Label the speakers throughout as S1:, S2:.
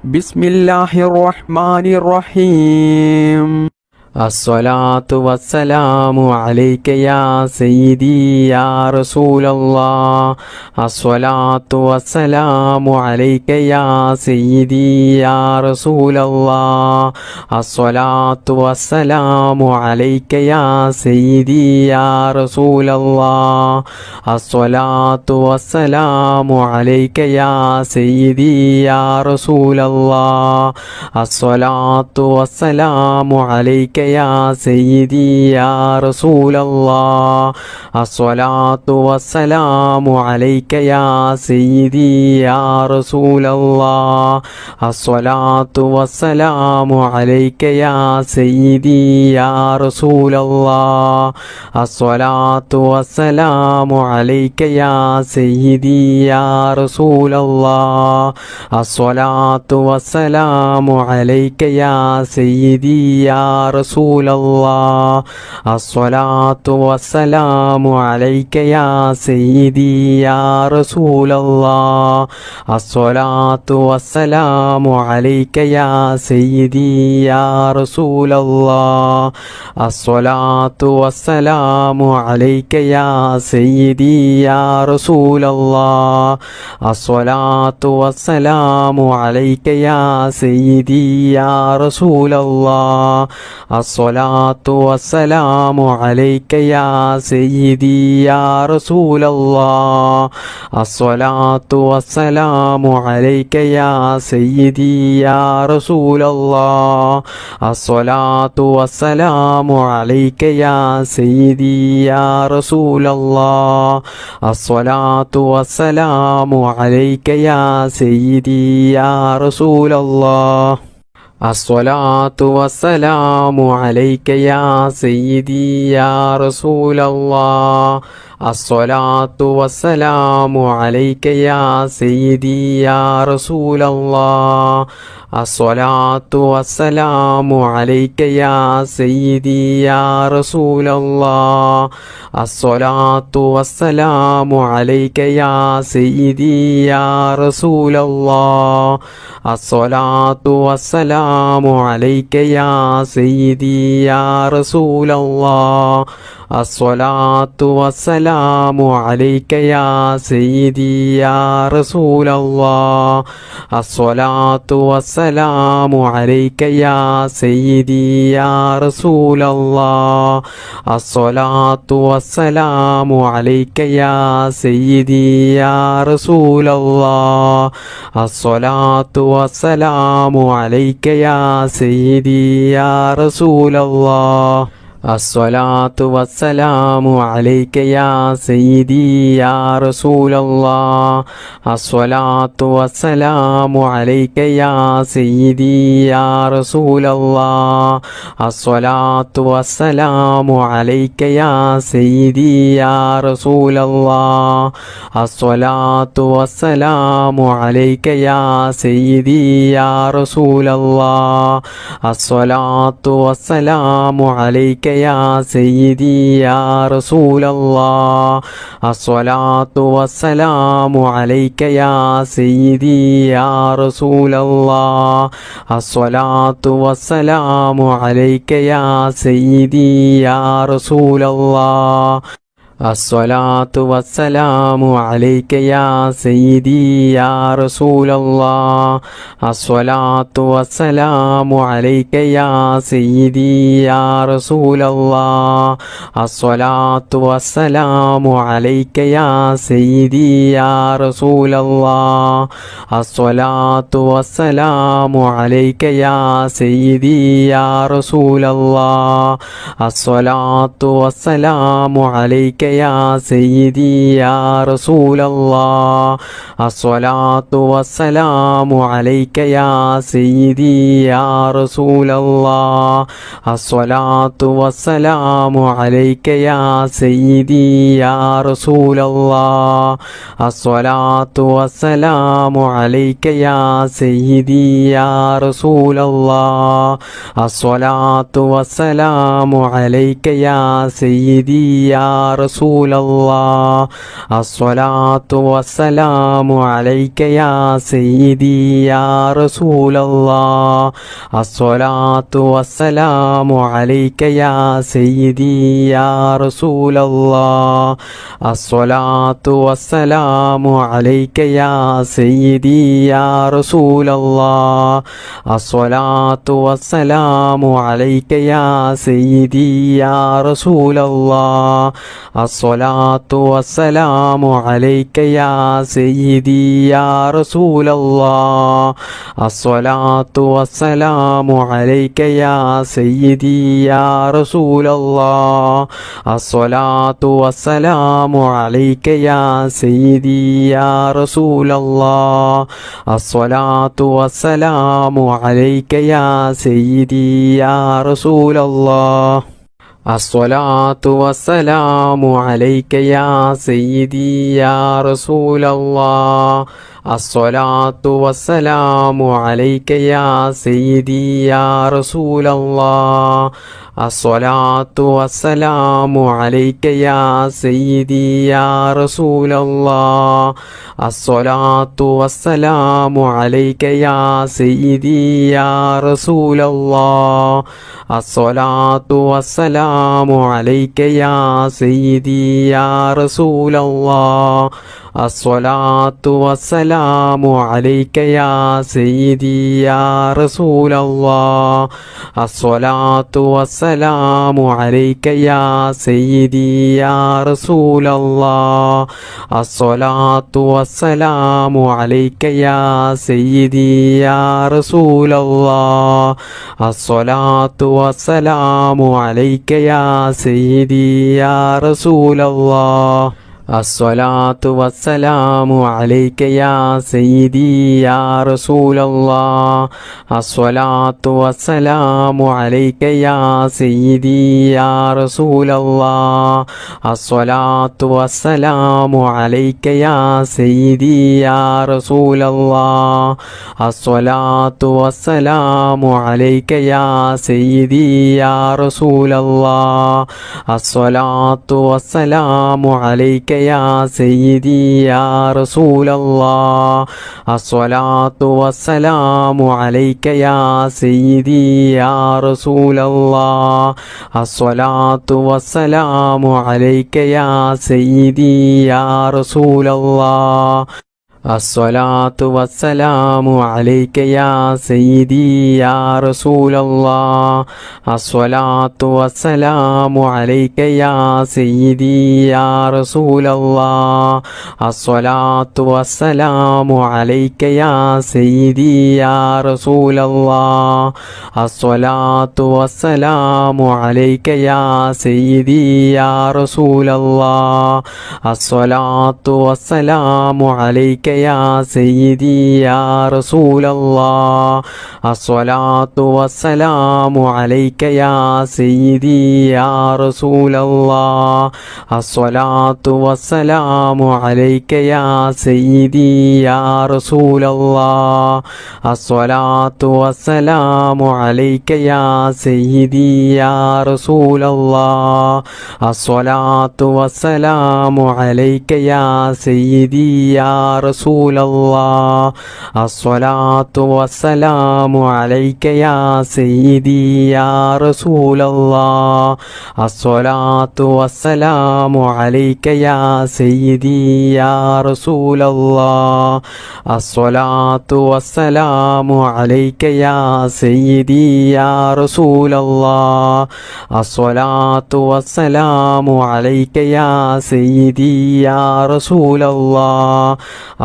S1: ബിസ്മില്ലാഹിർ റഹ്മാനിർ റഹീം. അസ്സലാത്തു വസ്സലാമു അലൈക യാ സയ്യിദി യാ റസൂലല്ലാഹ്. അസ്സലാത്തു വസ്സലാമു അലൈക യാ സയ്യിദി യാ റസൂലല്ലാഹ്. അസ്സലാത്തു വസ്സലാമു അലൈക യാ സയ്യിദി യാ റസൂലല്ലാഹ്. അസ്സലാത്തു വസ്സലാമു അലൈക യാ സയ്യിദി യാ റസൂലല്ലാഹ്. അസ്സലാത്തു വസ്സലാമു അലൈക യാ സയ്യിദി യാ റസൂലല്ലാഹ്. അസ്സലാത്തു വസ്സലാമു അലൈക യാ സയ്യിദി യാ റസൂലല്ലാഹ്. അസ്സലാത്തു വസ്സലാമു അലൈക യാ സയ്യിദി യാ റസൂലല്ലാഹ്. അസ്സലാത്തു വസ്സലാമു അലൈക യാ സയ്യിദി യാ റസൂലല്ലാഹ്. അസ്സലാത്തു വസ്സലാമു അലൈക യാ സയ്യിദി യാ റസൂലല്ലാഹ്. അസ്സലാത്തു വസ്സലാമു അലൈക യാ സയ്യിദി യാ റസൂലല്ലാഹ്. അസ്സലാത്തു വസ്സലാമു അലൈക യാ സയ്യിദി യാ റസൂലല്ലാഹ്. അസ്സലാത്തു വസ്സലാമു അലൈക യാ സയ്യിദി യാ റസൂലല്ലാഹ്. അസ്സലാത്തു വസ്സലാമു അലൈക യാ സയ്യിദി യാ റസൂലല്ലാഹ്. അസ്സലാത്തു വസ്സലാമു അലൈക യാ സയ്യിദി യാ റസൂലല്ലാഹ്. അസ്സലാത്തു വസ്സലാമു അലൈക യാ സയ്യിദി യാ റസൂലല്ലാഹ്. അസ്സലാത്തു വസ്സലാമു അലൈക യാ സയ്യിദി യാ റസൂലല്ലാഹ്. അസ്സലാത്തു വസ്സലാമു അലൈക യാ സയ്യിദി യാ റസൂലല്ലാഹ്. അസ്സലാത്തു വസ്സലാമു അലൈക യാ സയ്യിദി യാ റസൂലല്ലാഹ്. അസ്സലാത്തു വസ്സലാമു അലൈക യാ സയ്യിദി യാ റസൂലല്ലാഹ്. അസ്സലാത്തു വസ്സലാമു അലൈക യാ സയ്യിദി യാ റസൂലല്ലാഹ്. അസ്സലാത്തു വസ്സലാമു അലൈക യാ സയ്യിദി യാ റസൂലല്ലാഹ്. അസ്സലാത്തു വസ്സലാമു അലൈക യാ സയ്യിദി യാ റസൂലല്ലാഹ്. അസ്സലാത്തു വസ്സലാമു അലൈക യാ സയ്യിദി യാ റസൂലല്ലാഹ്. അസ്സലാത്തു വസ്സലാമു അലൈക യാ സയ്യിദി യാ റസൂലല്ലാഹ്. അസ്സലാത്തു വസ്സലാമു അലൈക യാ സയ്യിദി യാ റസൂലല്ലാഹ്. അസ്സലാത്തു വസ്സലാമു അലൈക യാ സയ്യിദി യാ റസൂലല്ലാഹ്. അസ്സലാത്തു വസ്സലാമു അലൈക യാ സയ്യിദി യാ റസൂലല്ലാഹ്. അസ്സലാത്തു വസ്സലാമു അലൈക യാ സയ്യിദി യാ റസൂലല്ലാഹ്. അസ്സലാത്തു വസ്സലാമു അലൈക യാ സയ്യിദി യാ റസൂലല്ലാഹ്. അസ്സലാത്തു വസ്സലാമു അലൈക യാ സയ്യിദി യാ റസൂലല്ലാഹ്. അസ്സലാത്തു വസ്സലാമു അലൈക യാ സയ്യിദി യാ റസൂലല്ലാഹ്. അസ്സലാത്തു വസ്സലാമു അലൈക യാ സയ്യിദി യാ റസൂലല്ലാഹ്. അസ്സലാത്തു വസ്സലാമു അലൈക യാ സയ്യിദി യാ റസൂലല്ലാഹ്. അസ്സലാത്തു വസ്സലാമു അലൈക യാ സയ്യിദി യാ റസൂലല്ലാഹ്. അസ്സലാത്തു വസ്സലാമു അലൈക യാ സയ്യിദി യാ റസൂലല്ലാഹ്. അസ്സലാത്തു വസ്സലാമു അലൈക യാ സയ്യിദി യാ റസൂലല്ലാഹ്. അസ്സലാത്തു വസ്സലാമു അലൈക യാ സയ്യിദി യാ റസൂലല്ലാഹ്. അസ്സലാത്തു വസ്സലാമു അലൈക യാ സയ്യിദി യാ റസൂലല്ലാഹ്. അസ്സലാത്തു വസ്സലാമു അലൈക യാ സയ്യിദി യാ റസൂലല്ലാഹ്. അസ്സലാത്തു വസ്സലാമു അലൈക യാ സയ്യിദി യാ റസൂലല്ലാഹ്. അസ്സലാത്തു വസ്സലാമു അലൈക യാ സയ്യിദി യാ റസൂലല്ലാഹ്. അസ്സലാത്തു വസ്സലാമു അലൈക യാ സയ്യിദി യാ റസൂലല്ലാഹ്. റസൂലല്ലാഹ് അസ്സലാത്തു വസ്സലാമു അലൈക യാ സയ്യിദി യാ റസൂലല്ലാഹ് അസ്സലാത്തു വസ്സലാമു അലൈക യാ സയ്യിദി യാ റസൂലല്ലാഹ് അസ്സലാത്തു വസ്സലാമു അലൈക യാ സയ്യിദി യാ റസൂലല്ലാഹ് അസ്സലാത്തു വസ്സലാമു അലൈക യാ സയ്യിദി യാ റസൂലല്ലാഹ് അസ്സലാത്തു വസ്സലാമു അലൈക യാ സയ്യിദി യാ റസൂലല്ലാഹ് അസ്സലാത്തു വസ്സലാമു അലൈക യാ സയ്യിദി യാ റസൂലല്ലാഹ് അസ്സലാത്തു വസ്സലാമു അലൈക യാ സയ്യിദി യാ റസൂലല്ലാഹ് അസ്സലാത്തു വസ്സലാമു അലൈക യാ സയ്യിദി യാ റസൂലല്ലാഹ് അസ്സലാത്തു വസ്സലാമു അലൈക യാ സയ്യിദി യാ റസൂലല്ലാഹ് അസ്സലാത്തു വസ്സലാമു അലൈക യാ സയ്യിദി യാ റസൂലല്ലാഹ് അസ്സലാത്തു വസ്സലാമു അലൈക യാ സയ്യിദി യാ റസൂലല്ലാഹ് അസ്സലാത്തു വസ്സലാമു അലൈക യാ സയ്യിദി യാ റസൂലല്ലാഹ് അസ്സലാത്തു വസ്സലാമു അലൈക യാ സയ്യിദി യാ റസൂലല്ലാഹ് അസ്സലാത്തു വസ്സലാമു അലൈക യാ സയ്യിദി യാ റസൂലല്ലാഹ് അസ്സലാത്തു വസ്സലാമു അലൈക യാ സയ്യിദി യാ റസൂലല്ലാഹ് അസ്സലാത്തു വസ്സലാമു അലൈക യാ സയ്യിദി യാ റസൂലല്ലാഹ് അസ്സലാത്തു വസ്സലാമു അലൈക യാ സയ്യിദി യാ റസൂലല്ലാഹ് അസ്സലാത്തു വസ്സലാമു അലൈക യാ സയ്യിദി യാ റസൂലല്ലാഹ് അസ്സലാത്തു വസ്സലാമു അലൈക യാ സയ്യിദി യാ റസൂലല്ലാഹ് അസ്സലാത്തു വസ്സലാമു അലൈക യാ സയ്യിദി യാ റസൂലല്ലാഹ് അസ്സലാത്തു വസ്സലാമു അലൈക യാ സയ്യിദി യാ റസൂലല്ലാഹ് അസ്സലാത്തു വസ്സലാമു അലൈക യാ സയ്യിദി യാ റസൂലല്ലാഹ് അസ്സലാത്തു വസ്സലാമു അലൈക യാ സയ്യിദി യാ റസൂലല്ലാഹ് അസ്സലാത്തു വസ്സലാമു അലൈക യാ സയ്യിദി യാ റസൂലല്ലാഹ് അസ്സലാത്തു വസ്സലാമു അലൈക യാ സയ്യിദി യാ റസൂലല്ലാഹ് അസ്സലാത്തു വസ്സലാമു അലൈക യാ സയ്യിദി യാ റസൂലല്ലാഹ് അസ്സലാത്തു വസ്സലാമു അലൈക യാ സയ്യിദി യാ റസൂലല്ലാഹ് അസ്സലാത്തു വസ്സലാമു അലൈക യാ സയ്യിദി യാ റസൂലല്ലാഹ് അസ്സലാത്തു വസ്സലാമു അലൈക യാ സയ്യിദി യാ റസൂലല്ലാഹ് അസ്സലാത്തു വസ്സലാമു അലൈക യാ സയ്യിദി യാ റസൂലല്ലാഹ് അസ്സലാത്തു വസ്സലാമു അലൈക യാ സയ്യിദി യാ റസൂലല്ലാഹ് അസ്സലാത്തു വസ്സലാമു അലൈക യാ സയ്യിദി യാ റസൂലല്ലാഹ് അസ്സലാത്തു വസ്സലാമു അലൈക യാ സയ്യിദി യാ റസൂലല്ലാഹ് അസ്സലാത്തു വസ്സലാമു അലൈക യാ സയ്യിദി യാ റസൂലല്ലാഹ് അസ്സലാത്തു വസ്സലാമു അലൈക യാ സയ്യിദി യാ റസൂലല്ലാഹ് അസ്സലാത്തു വസ്സലാമു അലൈക യാ സയ്യിദി യാ റസൂലല്ലാഹ് അസ്സലാത്തു വസ്സലാമു അലൈക യാ സയ്യിദി യാ റസൂലല്ലാഹ്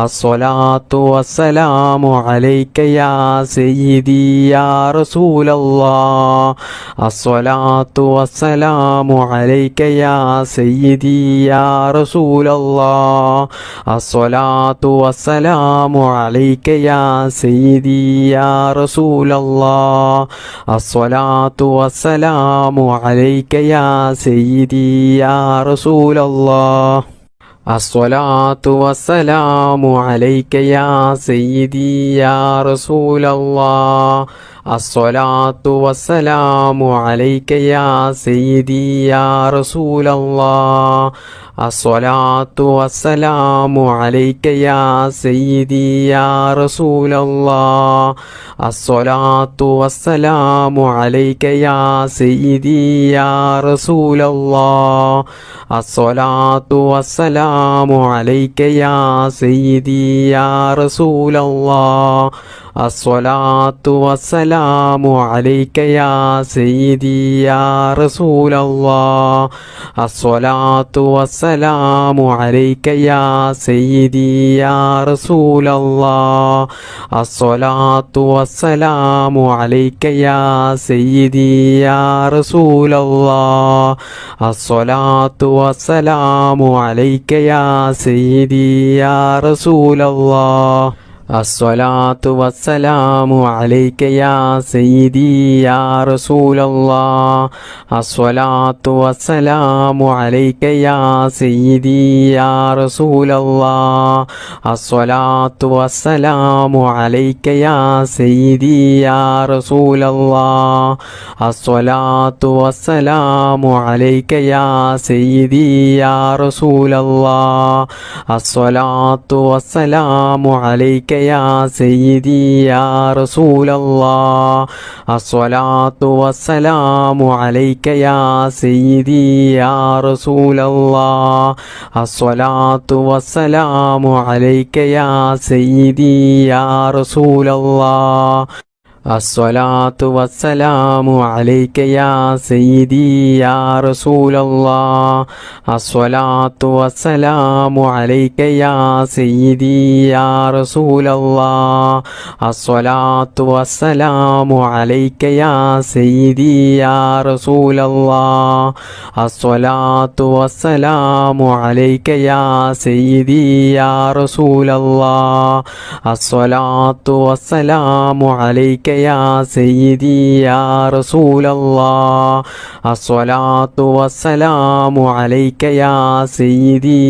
S1: അസ്സലാത്തു വസ്സലാമു അലൈക യാ സയ്യിദി യാ റസൂലല്ലാഹ് അസ്സലാത്തു വസ്സലാമു അലൈക യാ സയ്യിദി യാ റസൂലല്ലാഹ് അസ്സലാത്തു വസ്സലാമു അലൈക യാ സയ്യിദി യാ റസൂലല്ലാഹ് അസ്സലാത്തു വസ്സലാമു അലൈക യാ സയ്യിദി യാ റസൂലല്ലാഹ് അസ്സലാത്തു വസ്സലാമു അലൈക യാ സയ്യിദി യാ റസൂലല്ലാഹ് അസ്സലാത്തു വസ്സലാമു അലൈക യാ സയ്യിദി യാ റസൂലല്ലാഹ് അസ്സലാത്തു വസ്സലാമു അലൈക യാ സയ്യിദി യാ റസൂലല്ലാഹ് അസ്സലാത്തു വസ്സലാമു അലൈക യാ സയ്യിദി യാ റസൂലല്ലാഹ് അസ്സലാത്തു വസ്സലാമു അലൈക യാ സയ്യിദി യാ റസൂലല്ലാഹ് അസ്സലാത്തു വസ്സലാമു അലൈക യാ സയ്യിദി യാ റസൂലല്ലാഹ് അസ്സലാത്തു വസ്സലാമു അലൈക യാ സയ്യിദി യാ റസൂലല്ലാഹ് അസ്സലാത്തു വസ്സലാമു അലൈക യാ സയ്യിദി യാ റസൂലല്ലാഹ് അസ്സലാത്തു വസ്സലാമു അലൈക യാ സയ്യിദി യാ റസൂലല്ലാഹ് അസ്സലാത്തു വസ്സലാമു അലൈക യാ സയ്യിദി യാ റസൂലല്ലാഹ് അസ്സലാത്തു വസ്സലാമു അലൈക യാ സയ്യിദി യാ റസൂലല്ലാഹ് അസ്സലാത്തു വസ്സലാമു അലൈക യാ സയ്യിദി യാ റസൂലല്ലാഹ് അസ്സലാത്തു വസ്സലാമു അലൈക യാ സയ്യിദി യാ റസൂലല്ലാഹ് അസ്സലാത്തു വസ്സലാമു അലൈക യാ സയ്യിദി യാ റസൂലല്ലാഹ് അസ്സലാത്തു വസ്സലാമു അലൈക യാ സയ്യിദി യാ റസൂലല്ലാഹ് അസ്സലാത്തു വസ്സലാമു അലൈക യാ സയ്യിദി യാ റസൂലല്ലാഹ് അസ്സലാത്തു വസ്സലാമു അലൈക യാ സയ്യിദി യാ റസൂലല്ലാഹ് അസ്സലാത്തു വസ്സലാമു അലൈക യാ സയ്യിദി യാ റസൂലല്ലാഹ് അസ്സലാത്തു വസ്സലാമു അലൈക യാ സയ്യിദി യാ റസൂലല്ലാഹ് അസ്സലാത്തു വസ്സലാമു അലൈക യാ സയ്യിദി യാ റസൂലല്ലാഹ് അസ്സലാത്തു വസ്സലാമു അലൈക യാ സയ്യിദി യാ റസൂലല്ലാഹ് അസ്സലാത്തു വസ്സലാമു അലൈക യാ സയ്യിദി യാ റസൂലല്ലാഹ് അസ്സലാത്തു വസ്സലാമു അലൈക യാ സയ്യിദി യാ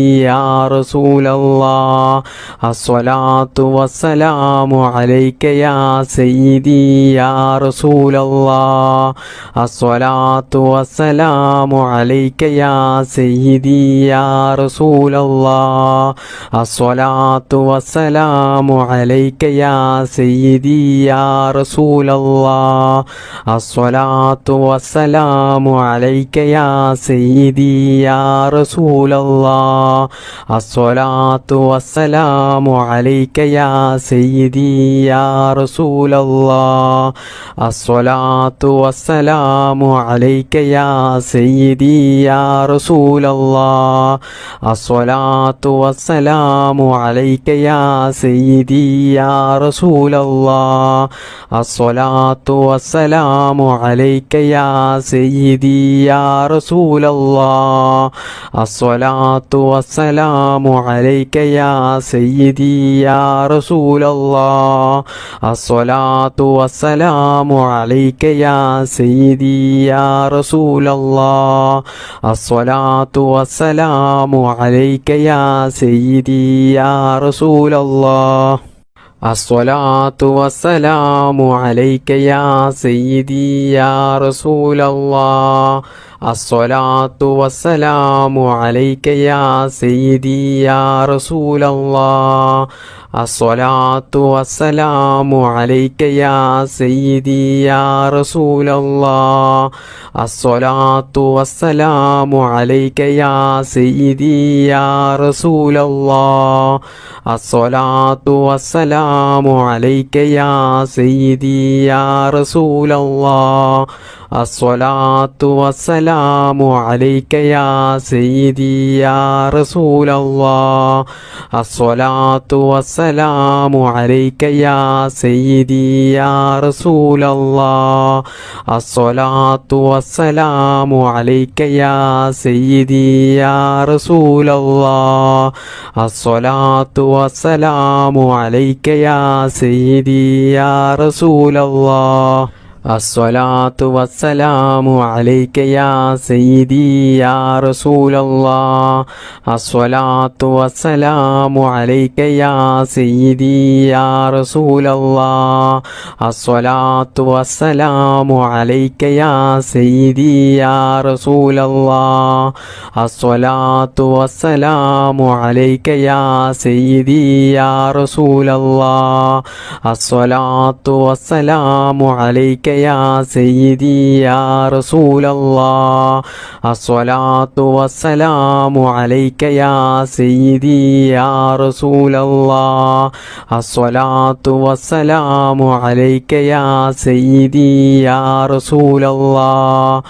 S1: റസൂലല്ലാഹ് അസ്സലാത്തു വസ്സലാമു അലൈക യാ സയ്യിദി യാ റസൂലല്ലാഹ് അസ്സലാത്തു വസ്സലാമു അലൈക യാ സയ്യിദി യാ റസൂലല്ലാഹ് അസ്സലാത്തു വസ്സലാമു അലൈക യാ സയ്യിദി യാ റസൂലല്ലാഹ് അസ്സലാത്തു വസ്സലാമു അലൈക യാ സയ്യിദി യാ റസൂലല്ലാഹ് അസ്സലാത്തു വസ്സലാമു അലൈക യാ സയ്യിദി യാ റസൂലല്ലാഹ് അസ്സലാത്തു വസ്സലാമു അലൈക യാ സയ്യിദി യാ റസൂലല്ലാഹ് അസ്സലാത്തു വസ്സലാമു അലൈക യാ സയ്യിദി യാ റസൂലല്ലാഹ് അസ്സലാത്തു വസ്സലാമു അലൈക യാ സയ്യിദി യാ റസൂലല്ലാഹ് അസ്സലാത്തു വസ്സലാമു അലൈക യാ സയ്യിദി യാ റസൂലല്ലാഹ് അസ്സലാത്തു വസ്സലാമു അലൈക യാ സയ്യിദി യാ റസൂലല്ലാഹ് അസ്സലാത്തു വസ്സലാമു അലൈക യാ സയ്യിദി യാ റസൂലല്ലാഹ് അസ്സലാത്തു വസ്സലാമു അലൈക യാ സയ്യിദി യാ റസൂലല്ലാഹ് അസ്സലാത്തു വസ്സലാമു അലൈക യാ സയ്യിദി യാ റസൂലല്ലാഹ് അസ്സലാത്തു വസ്സലാമു അലൈക യാ സയ്യിദി യാ റസൂലല്ലാഹ് അസ്സലാത്തു വസ്സലാമു അലൈക യാ സയ്യിദി യാ റസൂലല്ലാഹ് അസ്സലാത്തു വസ്സലാമു അലൈക യാ സയ്യിദി യാ റസൂലല്ലാഹ് അസ്സലാത്തു വസ്സലാമു അലൈക യാ സയ്യിദി യാ റസൂലല്ലാഹ് അസ്സലാത്തു വസ്സലാമു അലൈക യാ സയ്യിദി യാ റസൂലല്ലാഹ് അസ്സലാത്തു വസ്സലാമു അലൈക യാ സയ്യിദി യാ റസൂലല്ലാഹ് الصلاة والسلام عليك يا سيدي يا رسول الله الصلاة والسلام عليك يا سيدي يا رسول الله الصلاة والسلام عليك يا سيدي يا رسول الله الصلاة والسلام عليك يا سيدي يا رسول الله الصلاة والسلام عليك يا سيدي يا رسول الله الصلاة والسلام عليك يا سيدي يا رسول الله الصلاة والسلام عليك يا سيدي يا رسول الله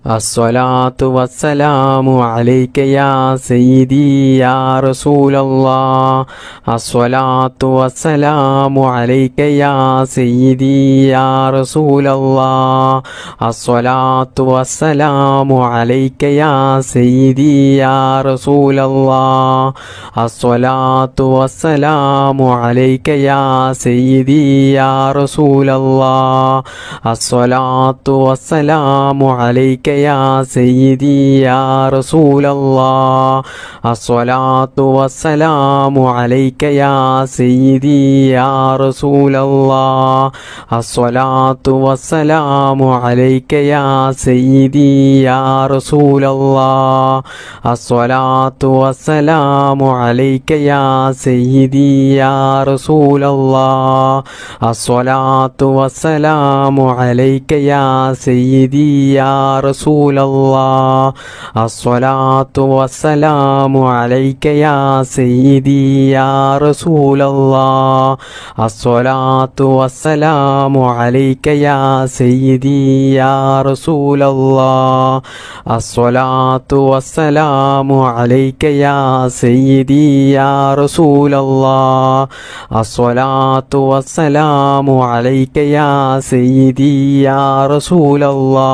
S1: الصلاة والسلام عليك يا سيدي يا رسول الله الصلاة والسلام عليك يا سيدي يا رسول الله الصلاة والسلام عليك يا سيدي يا رسول الله الصلاة والسلام عليك يا سيدي يا رسول الله الصلاة والسلام عليك يا سيدي يا رسول الله الصلاة والسلام عليك يا سيدي يا رسول الله الصلاة والسلام عليك يا سيدي يا رسول الله الصلاة والسلام عليك يا سيدي يا رسول الله الصلاة والسلام عليك يا سيدي يا رسول الله الصلاة والسلام عليك يا سيدي يا رسول الله الصلاة والسلام عليك يا سيدي يا رسول الله الصلاة والسلام عليك يا سيدي يا رسول الله الصلاة والسلام عليك يا سيدي يا رسول الله الصلاة والسلام عليك يا سيدي يا رسول الله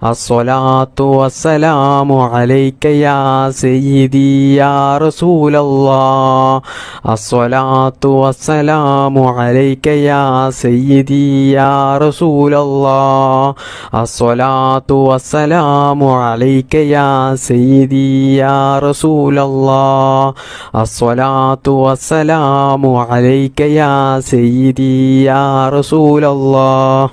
S1: الصلاة والسلام عليك يا سيدي يا رسول الله الصلاة والسلام عليك يا سيدي يا رسول الله الصلاة والسلام عليك يا سيدي يا رسول الله الصلاة والسلام عليك يا سيدي يا رسول الله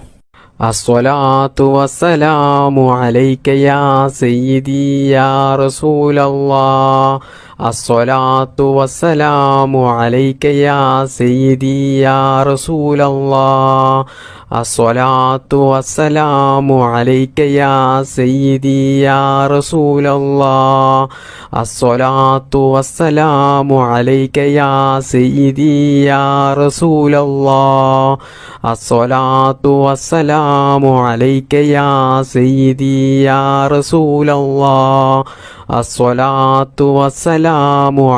S1: الصلاة والسلام عليك يا سيدي يا رسول الله الصلاة والسلام عليك يا سيدي يا رسول الله الصلاة والسلام عليك يا سيدي يا رسول الله الصلاة والسلام عليك يا سيدي يا رسول الله الصلاة والسلام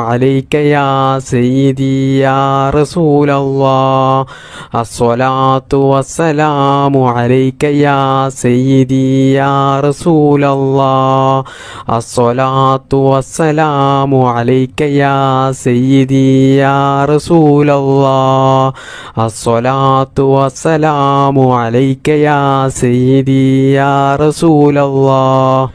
S1: عليك يا سيدي يا رسول الله الصلاة والسلام عليك يا سيدي يا رسول الله الصلاة والسلام عليك يا سيدي يا رسول الله الصلاة والسلام عليك يا سيدي يا رسول الله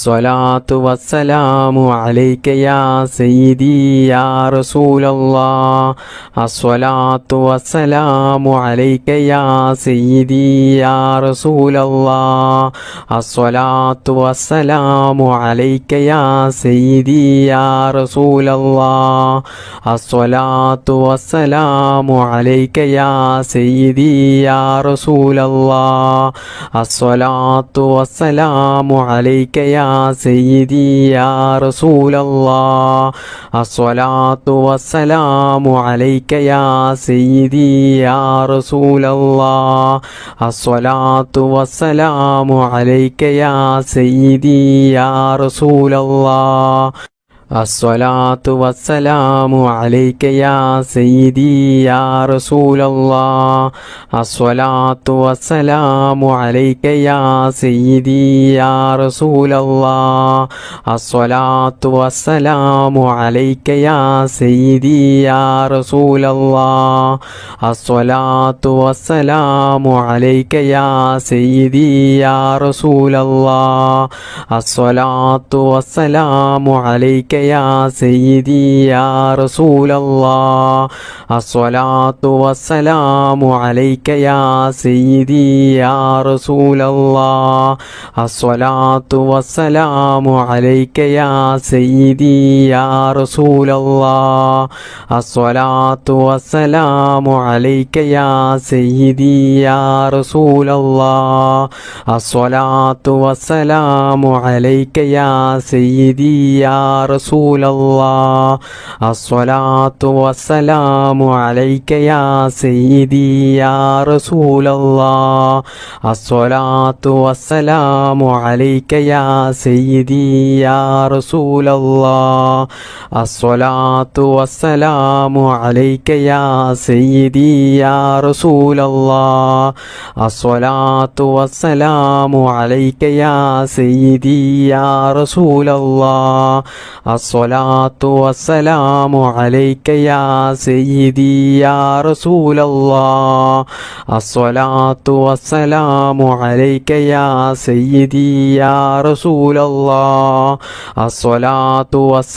S1: الصلاة والسلام عليك يا سيدي يا رسول الله الصلاة والسلام عليك يا سيدي يا رسول الله الصلاة والسلام عليك يا سيدي يا رسول الله الصلاة والسلام عليك يا سيدي يا رسول الله الصلاة والسلام عليك يا سيدي يا رسول الله الصلاة والسلام عليك يا سيدي يا رسول الله الصلاة والسلام عليك يا سيدي يا رسول الله الصلاة والسلام عليك يا سيدي يا رسول الله الصلاة والسلام عليك يا سيدي يا رسول الله الصلاة والسلام عليك يا سيدي يا رسول الله الصلاة والسلام عليك يا سيدي يا رسول الله الصلاة والسلام عليك يا سيدي يا رسول الله الصلاة والسلام عليك يا سيدي يا رسول الله الصلاة والسلام عليك يا سيدي يا رسول الله الصلاة والسلام عليك يا سيدي يا رسول الله الصلاة والسلام عليك يا سيدي يا رسول الله الصلاة والسلام عليك يا سيدي يا رسول الله الصلاة والسلام عليك يا سيدي يا رسول الله الصلاة والسلام عليك يا سيدي يا رسول الله الصلاة والسلام عليك يا سيدي يا رسول الله الصلاة والسلام عليك يا سيدي يا رسول الله الصلاة والسلام عليك يا سيدي يا رسول الله الصلاة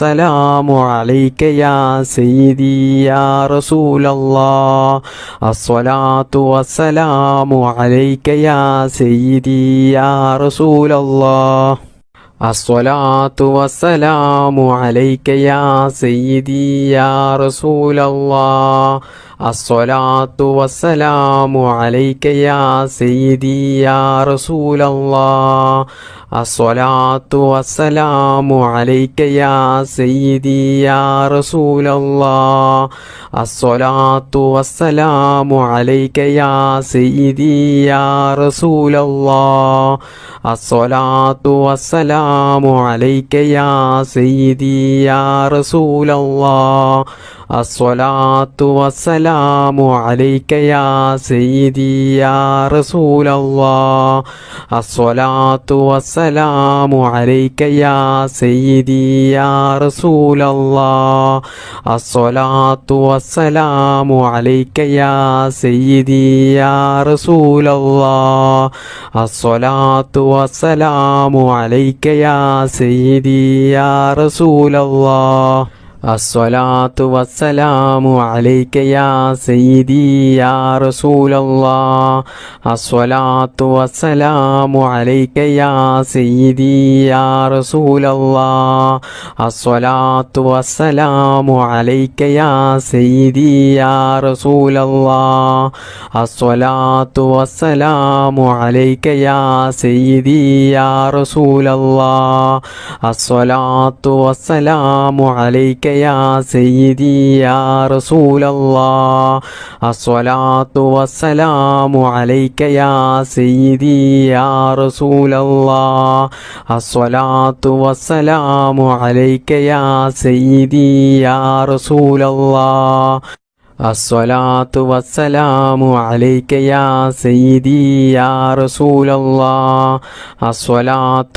S1: والسلام عليك يا سيدي يا رسول الله الصلاة والسلام عليك يا سيدي يا رسول الله الصلاة والسلام عليك يا سيدي يا رسول الله الصلاة والسلام عليك يا سيدي يا رسول الله الصلاة والسلام عليك يا سيدي يا رسول الله الصلاة والسلام عليك يا سيدي يا رسول الله الصلاة والسلام عليك يا سيدي يا رسول الله الصلاة والسلام عليك يا سيدي يا رسول الله الصلاة والسلام عليك يا سيدي يا رسول الله الصلاة والسلام عليك يا سيدي يا رسول الله الصلاة والسلام عليك يا سيدي يا رسول الله الصلاة والسلام عليك يا سيدي يا رسول الله الصلاة والسلام عليك يا سيدي يا رسول الله الصلاة والسلام عليك يا سيدي يا رسول الله الصلاة والسلام عليك يا سيدي يا رسول الله الصلاة والسلام عليك يا سيدي يا رسول الله الصلاة والسلام عليك يا سيدي يا رسول الله الصلاة والسلام عليك يا سيدي يا رسول الله الصلاة والسلام عليك يا سيدي يا رسول الله الصلاة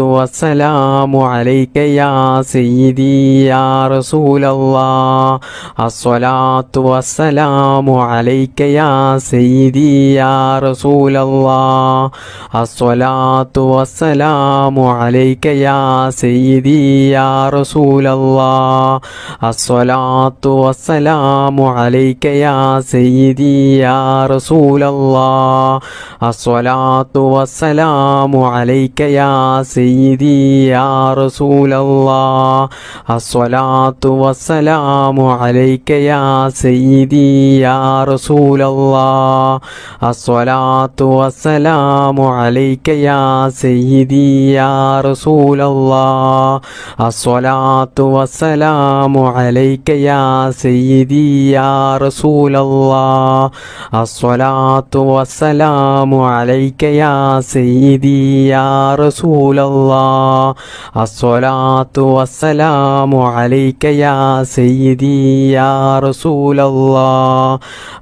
S1: والسلام عليك يا سيدي يا رسول الله الصلاة والسلام عليك يا سيدي يا رسول الله الصلاة والسلام عليك يا سيدي يا رسول الله الصلاة والسلام عليك يا سيدي يا رسول الله الصلاة والسلام عليك يا سيدي يا رسول الله الصلاة والسلام عليك يا سيدي يا رسول الله الصلاة والسلام عليك يا سيدي يا رسول الله الصلاة والسلام عليك يا سيدي يا رسول رسول الله الصلاة والسلام عليك يا سيدي يا رسول الله الصلاة والسلام عليك يا سيدي يا رسول الله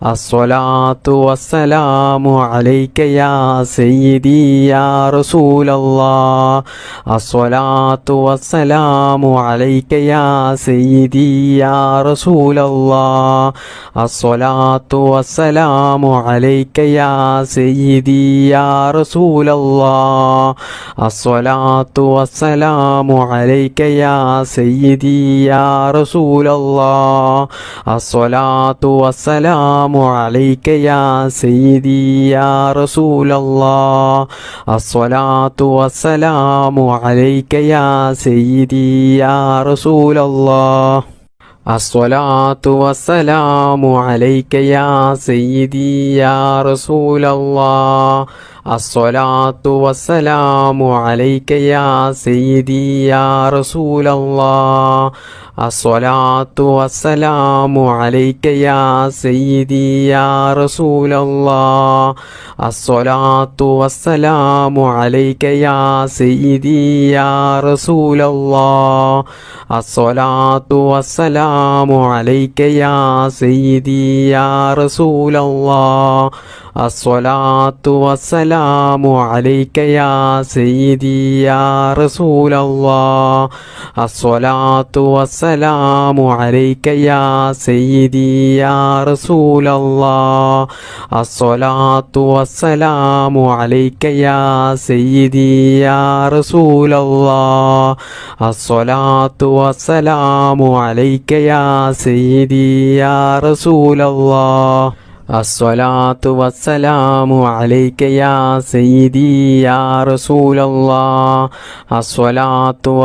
S1: الصلاة والسلام عليك يا سيدي يا رسول الله الصلاة والسلام عليك يا سيدي يا رسول الله الصلاة والسلام عليك يا سيدي يا رسول الله الصلاة والسلام عليك يا سيدي يا رسول الله الصلاة والسلام عليك يا سيدي يا رسول الله الصلاة والسلام عليك يا سيدي يا رسول الله الصلاة والسلام عليك يا سيدي يا رسول الله الصلاة والسلام عليك يا سيدي يا رسول الله الصلاة والسلام عليك يا سيدي يا رسول الله الصلاة والسلام عليك يا سيدي يا رسول الله الصلاة والسلام عليك يا سيدي يا رسول الله الصلاة والسلام عليك يا سيدي يا رسول الله الصلاة والسلام عليك يا سيدي يا رسول الله الصلاة والسلام عليك يا سيدي يا رسول الله الصلاة والسلام عليك يا سيدي يا رسول الله الصلاة والسلام عليك يا سيدي يا رسول الله الصلاة والسلام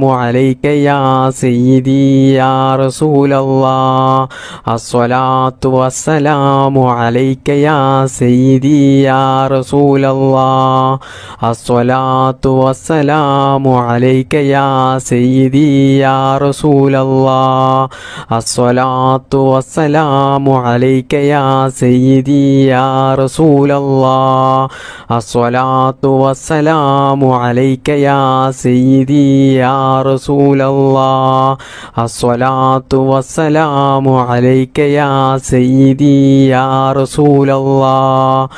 S1: عليك يا سيدي يا رسول الله الصلاة والسلام عليك يا سيدي يا رسول الله الصلاة والسلام عليك يا سيدي يا رسول الله الصلاة والسلام عليك يا سيدي يا رسول الله الصلاة والسلام عليك يا سيدي يا رسول الله الصلاة والسلام عليك يا سيدي يا رسول الله الصلاة والسلام عليك يا سيدي يا رسول الله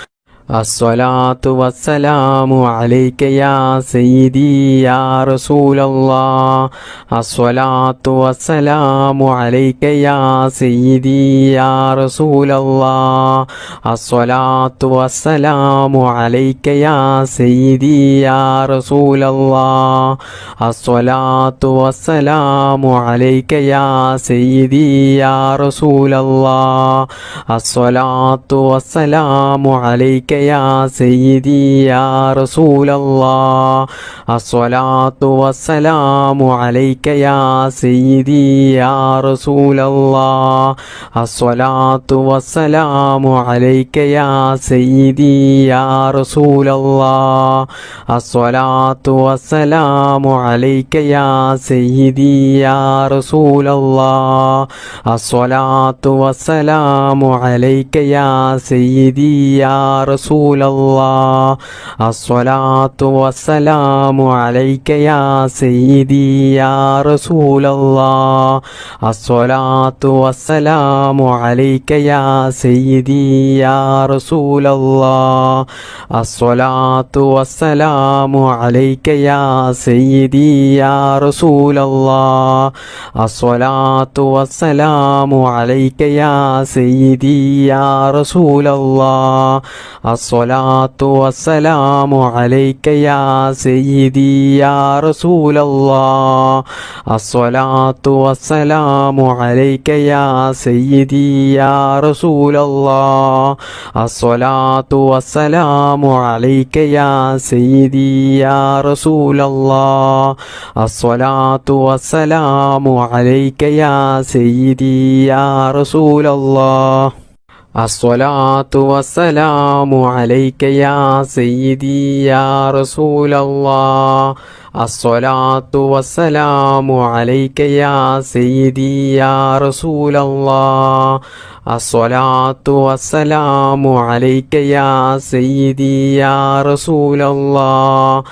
S1: الصلاة والسلام عليك يا سيدي يا رسول الله الصلاة والسلام عليك يا سيدي يا رسول الله الصلاة والسلام عليك يا سيدي يا رسول الله الصلاة والسلام عليك يا سيدي يا رسول الله الصلاة والسلام عليك يا سيدي يا رسول الله الصلاة والسلام عليك يا سيدي يا رسول الله الصلاة والسلام عليك يا سيدي يا رسول الله الصلاة والسلام عليك يا سيدي يا رسول الله الصلاة والسلام عليك يا سيدي يا رسول الله الصلاة والسلام عليك يا سيدي يا رسول الله الصلاة والسلام عليك يا سيدي يا رسول الله الصلاة والسلام عليك يا سيدي يا رسول الله الصلاة والسلام عليك يا سيدي يا رسول الله الصلاة والسلام عليك يا سيدي يا رسول الله الصلاة والسلام عليك يا سيدي يا رسول الله الصلاة والسلام عليك يا سيدي يا رسول الله الصلاة والسلام عليك يا سيدي يا رسول الله الصلاة والسلام عليك يا سيدي يا رسول الله الصلاة والسلام عليك يا سيدي يا رسول الله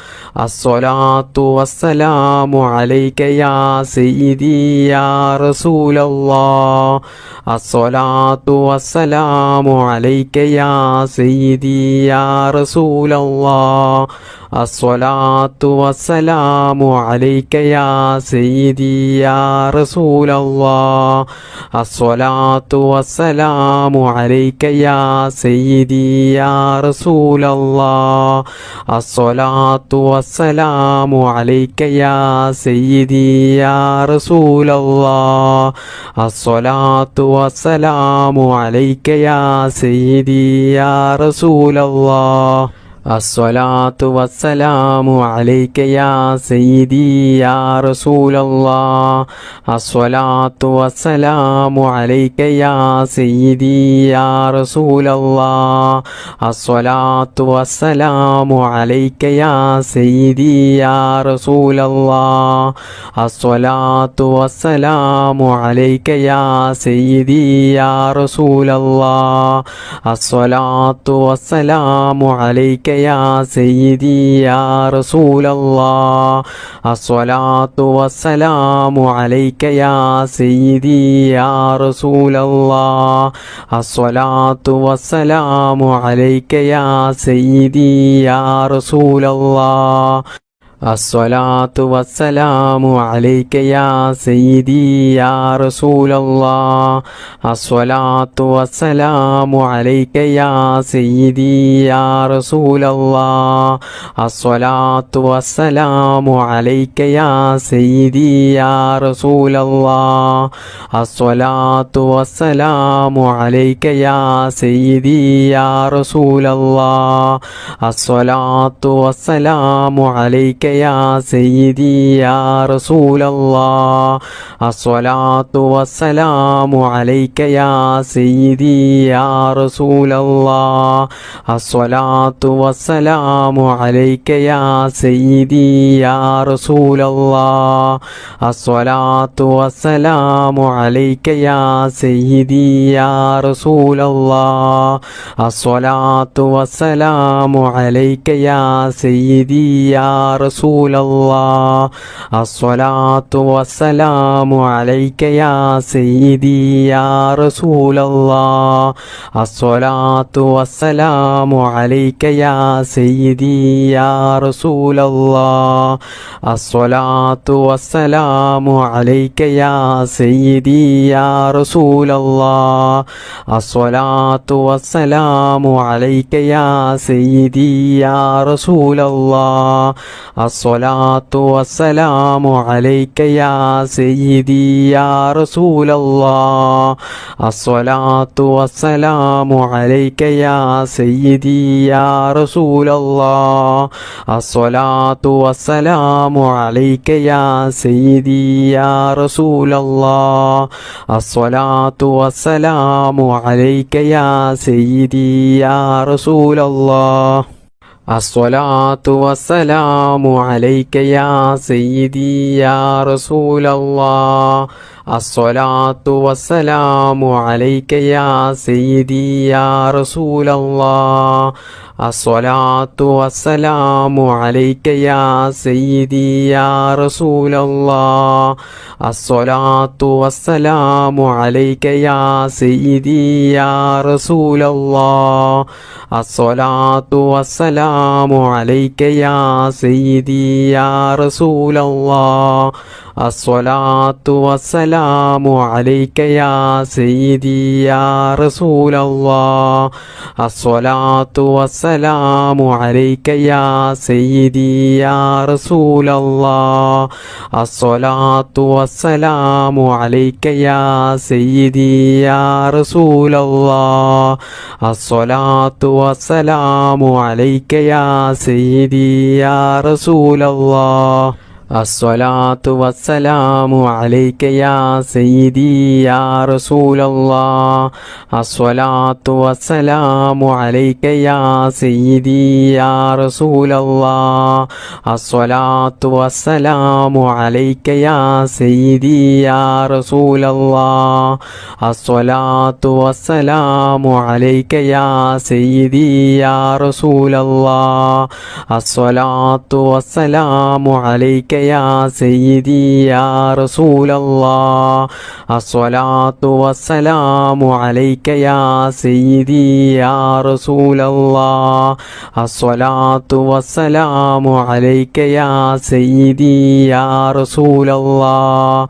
S1: الصلاة والسلام عليك يا سيدي يا رسول الله الصلاة والسلام عليك يا سيدي يا رسول الله الصلاة والسلام عليك يا سيدي يا رسول الله الصلاة والسلام عليك يا سيدي يا رسول الله الصلاة والسلام عليك يا سيدي يا رسول الله الصلاة والسلام عليك يا سيدي يا رسول الله الصلاة والسلام عليك يا سيدي يا رسول الله الصلاة والسلام عليك يا سيدي يا رسول الله الصلاة والسلام عليك يا سيدي يا رسول الله الصلاة والسلام عليك يا سيدي يا رسول الله الصلاة والسلام عليك يا سيدي يا رسول الله الصلاة والسلام عليك يا سيدي يا رسول الله الصلاة والسلام عليك يا سيدي يا رسول الله الصلاة والسلام عليك يا سيدي يا رسول الله الصلاة والسلام عليك يا سيدي يا رسول الله الصلاة والسلام عليك يا سيدي يا رسول الله الصلاة والسلام عليك يا سيدي يا رسول الله الصلاة والسلام عليك يا سيدي يا رسول الله الصلاة والسلام عليك يا سيدي يا رسول الله الصلاة والسلام عليك يا سيدي يا رسول الله الصلاة والسلام عليك يا سيدي يا رسول الله الصلاة والسلام عليك يا سيدي يا رسول الله الصلاة والسلام عليك يا سيدي يا رسول الله الصلاة والسلام عليك يا سيدي يا رسول الله الصلاة والسلام عليك يا سيدي يا رسول الله الصلاة والسلام عليك يا سيدي يا رسول الله الصلاة والسلام عليك يا سيدي يا رسول الله الصلاة والسلام عليك يا سيدي يا رسول الله الصلاة والسلام عليك يا سيدي يا رسول الله الصلاة والسلام عليك يا سيدي يا رسول الله الصلاة والسلام عليك يا سيدي يا رسول الله الصلاة والسلام عليك يا سيدي يا رسول الله الصلاة والسلام عليك يا سيدي يا رسول الله الصلاة والسلام عليك يا سيدي يا رسول الله الصلاة والسلام عليك يا سيدي يا رسول الله الصلاة والسلام عليك يا سيدي يا رسول الله الصلاة والسلام عليك يا سيدي يا رسول الله الصلاة والسلام عليك يا سيدي يا رسول الله الصلاة والسلام عليك يا سيدي يا رسول الله الصلاة والسلام عليك يا سيدي يا رسول الله. الصلاة والسلام عليك يا سيدي يا رسول الله. الصلاة والسلام عليك يا سيدي يا رسول الله. الصلاة والسلام عليك يا سيدي يا رسول الله. الصلاة والسلام عليك يا سيدي يا رسول الله. الصلاة والسلام عليك يا سيدي يا رسول الله. الصلاة والسلام عليك يا سيدي يا رسول الله.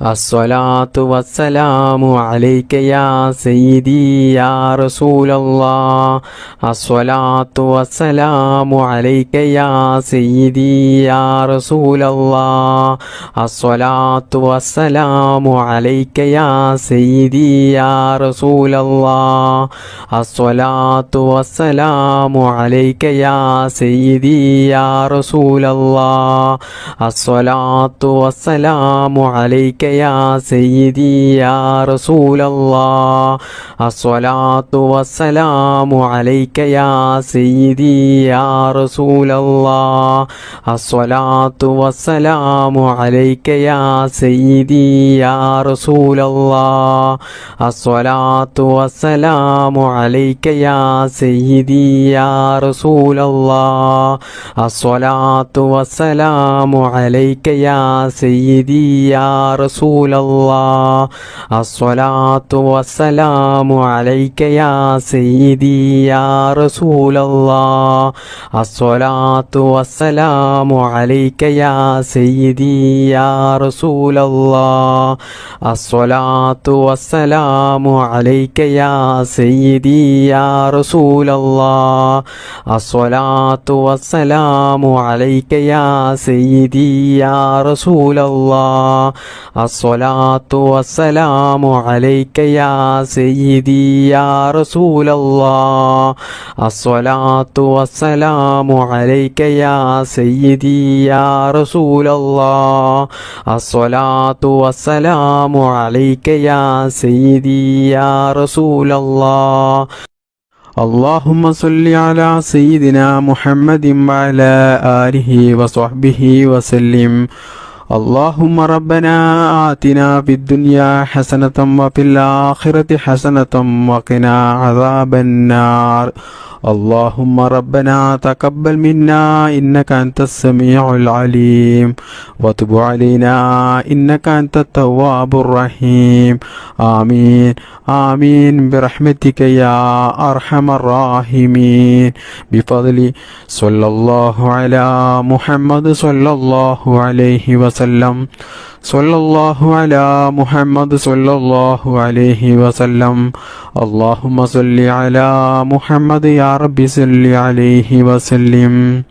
S1: الصلاة والسلام عليك يا سيدي يا رسول الله. الصلاة والسلام عليك يا سيدي يا رسول الله. الصلاة والسلام عليك يا سيدي يا رسول الله. الصلاة والسلام عليك يا سيدي يا رسول الله. الصلاة والسلام عليك يا سيدي يا رسول الله. الصلاة والسلام عليك يا سيدي يا رسول الله. الصلاة والسلام عليك يا سيدي يا رسول الله. الصلاة والسلام عليك يا سيدي يا رسول الله. الصلاة والسلام عليك يا سيدي يا رسول الله. الصلاة والسلام عليك يا سيدي يا رسول الله. الصلاة والسلام عليك يا سيدي يا رسول الله. الصلاة والسلام عليك يا سيدي يا رسول الله. الصلاة والسلام عليك يا سيدي يا رسول الله. الصلاة والسلام عليك يا سيدي يا رسول الله. الصلاة والسلام عليك يا سيدي يا رسول الله. الصلاة والسلام عليك يا سيدي يا رسول الله. اللهم صل على سيدنا محمد وعلى آله وصحبه وسلم. اللهم ربنا آتنا في الدنيا حسنة وفي الآخرة حسنة وقنا عذاب النار. اللهم ربنا تقبل منا إنك أنت السميع العليم وتب علينا إنك أنت التواب الرحيم. آمين آمين برحمتك يا أرحم الراحمين. بفضل صلى الله على محمد صلى الله عليه وسلم. صلى الله على محمد صلى الله عليه وسلم. اللهم صل على محمد يا رب صل عليه وسلم.